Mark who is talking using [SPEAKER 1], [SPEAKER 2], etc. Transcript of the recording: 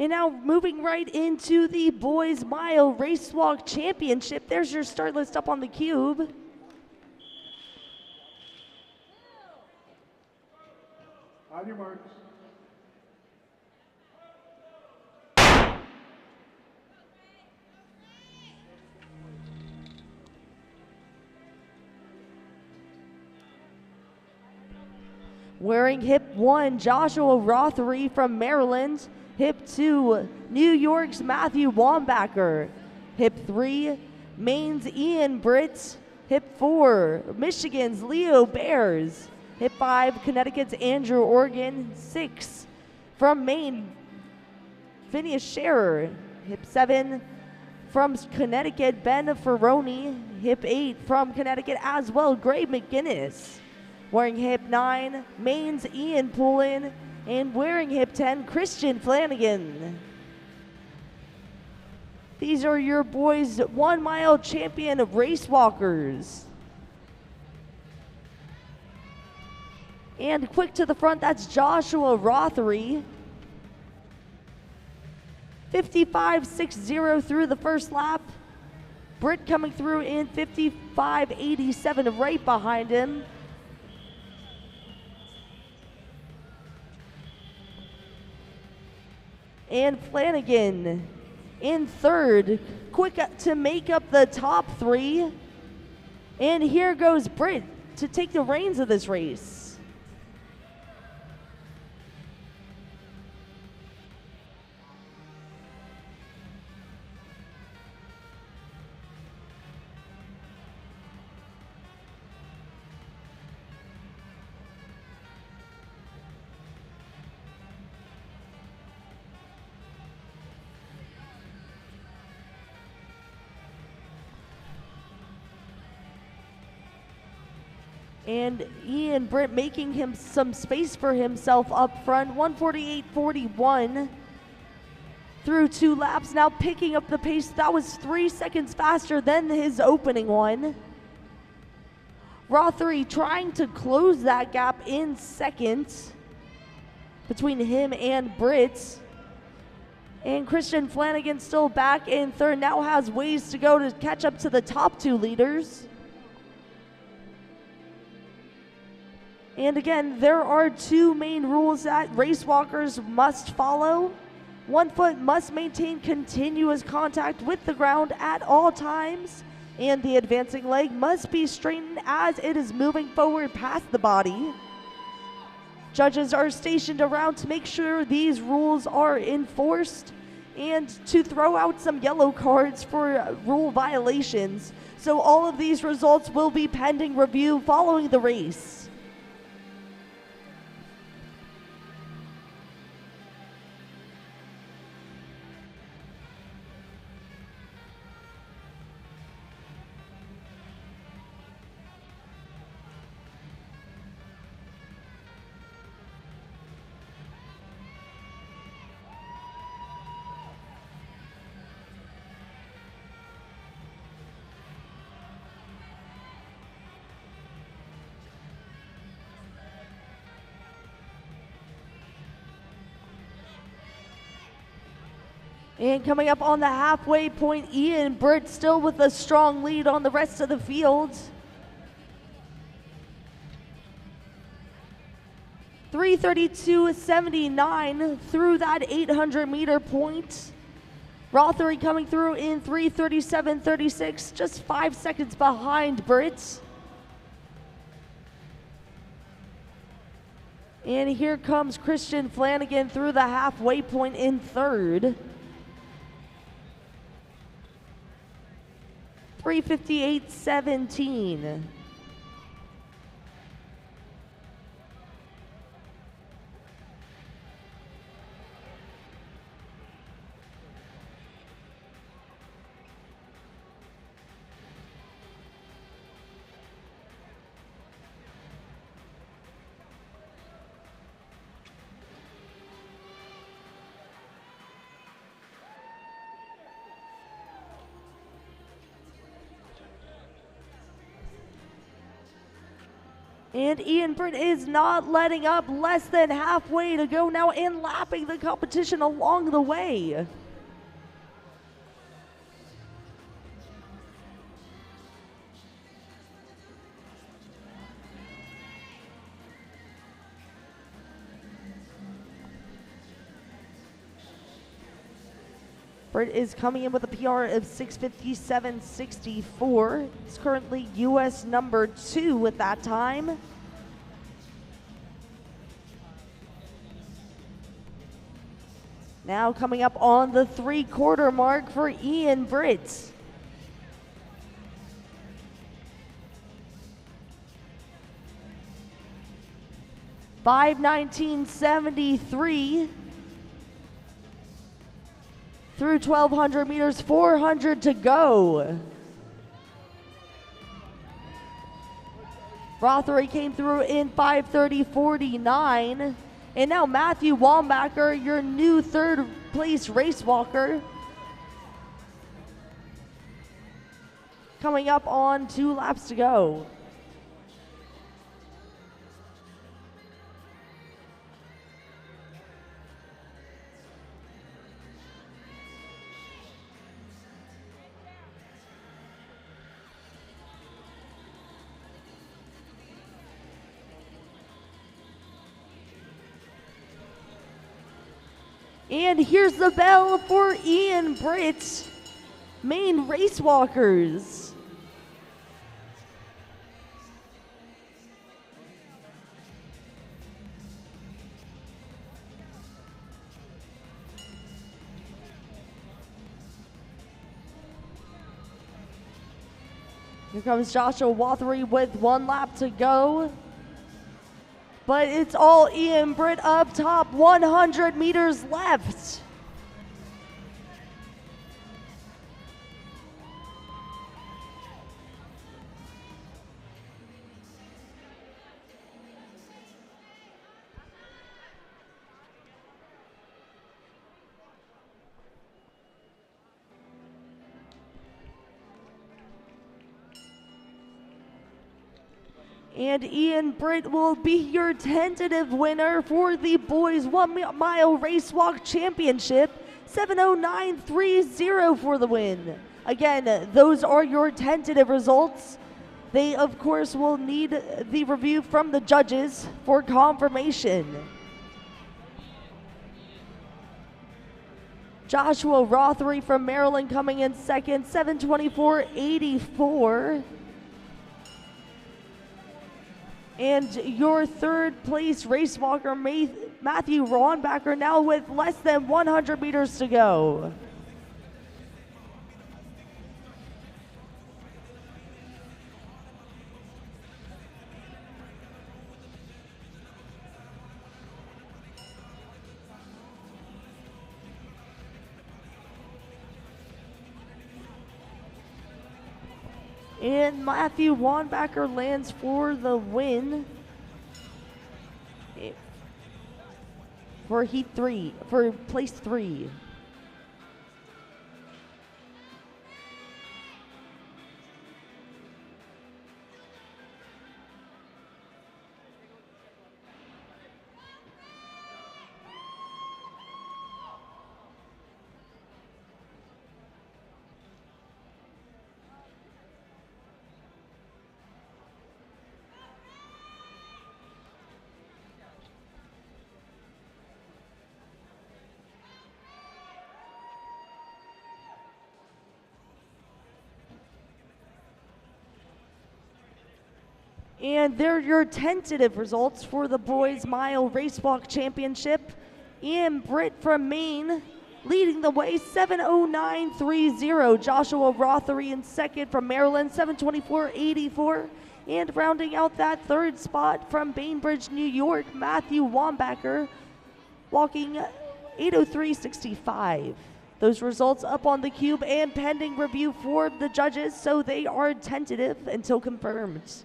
[SPEAKER 1] And now moving right into the Boys Mile Racewalk Championship. There's your start list up on the cube.
[SPEAKER 2] On your marks.
[SPEAKER 1] Wearing hip 1, Joshua Rothery from Maryland. Hip 2, New York's Matthew Wambacher. Hip 3, Maine's Ian Britt. Hip 4, Michigan's Leo Bears. Hip 5, Connecticut's Andrew Organ. 6, from Maine, Phineas Scherer. Hip 7, from Connecticut, Ben Ferroni. Hip 8, from Connecticut as well, Gray McGinnis. Wearing hip 9, Maine's Ian Poulin. And wearing hip 10, Christian Flanagan. These are your boys' 1 mile champion race walkers. And quick to the front, that's Joshua Rothery. 55.60 through the first lap. Britt coming through in 55.87 right behind him. And Flanagan in third, quick to make up the top 3. And here goes Britt to take the reins of this race. And Ian Britt making him some space for himself up front, 148.41 through 2 laps. Now picking up the pace. That was 3 seconds faster than his opening one. Rothery trying to close that gap in second between him and Britt. And Christian Flanagan still back in third, now has ways to go to catch up to the top 2 leaders. And again, there are 2 main rules that race walkers must follow. One foot must maintain continuous contact with the ground at all times, and the advancing leg must be straightened as it is moving forward past the body. Judges are stationed around to make sure these rules are enforced and to throw out some yellow cards for rule violations. So all of these results will be pending review following the race. And coming up on the halfway point, Ian Britt still with a strong lead on the rest of the field. 3:32.79 through that 800-meter point. Rothery coming through in 3:37.36, just 5 seconds behind Britt. And here comes Christian Flanagan through the halfway point in third. 3:58.17. And Ian Britt is not letting up, less than halfway to go now and lapping the competition along the way. Britt is coming in with a PR of 6:57.64. He's currently U.S. number 2 at that time. Now coming up on the 3/4 mark for Ian Britt. $5:19.73. Through 1,200 meters, 400 to go. Rothery came through in 5:30.49. And now Matthew Wambacher, your new 3rd place race walker, coming up on 2 laps to go. And here's the bell for Ian Britt, Maine Racewalkers. Here comes Joshua Rothery with 1 lap to go. But it's all Ian Britt up top, 100 meters left. And Ian Britt will be your tentative winner for the boys 1 mile racewalk championship. 7:09.30 for the win. Again, those are your tentative results. They, of course, will need the review from the judges for confirmation. Joshua Rothery from Maryland coming in second, 7:24.84. And your 3rd place race walker, Matthew Wambacher, now with less than 100 meters to go. And Matthew Wambacher lands for the win for place 3. And they're your tentative results for the boys mile racewalk championship. Ian Britt from Maine leading the way, 7:09.30. Joshua Rothery in second from Maryland, 7:24.84. And rounding out that 3rd spot from Bainbridge, New York, Matthew Wambacher, walking 8:03.65. Those results up on the cube and pending review for the judges, so they are tentative until confirmed.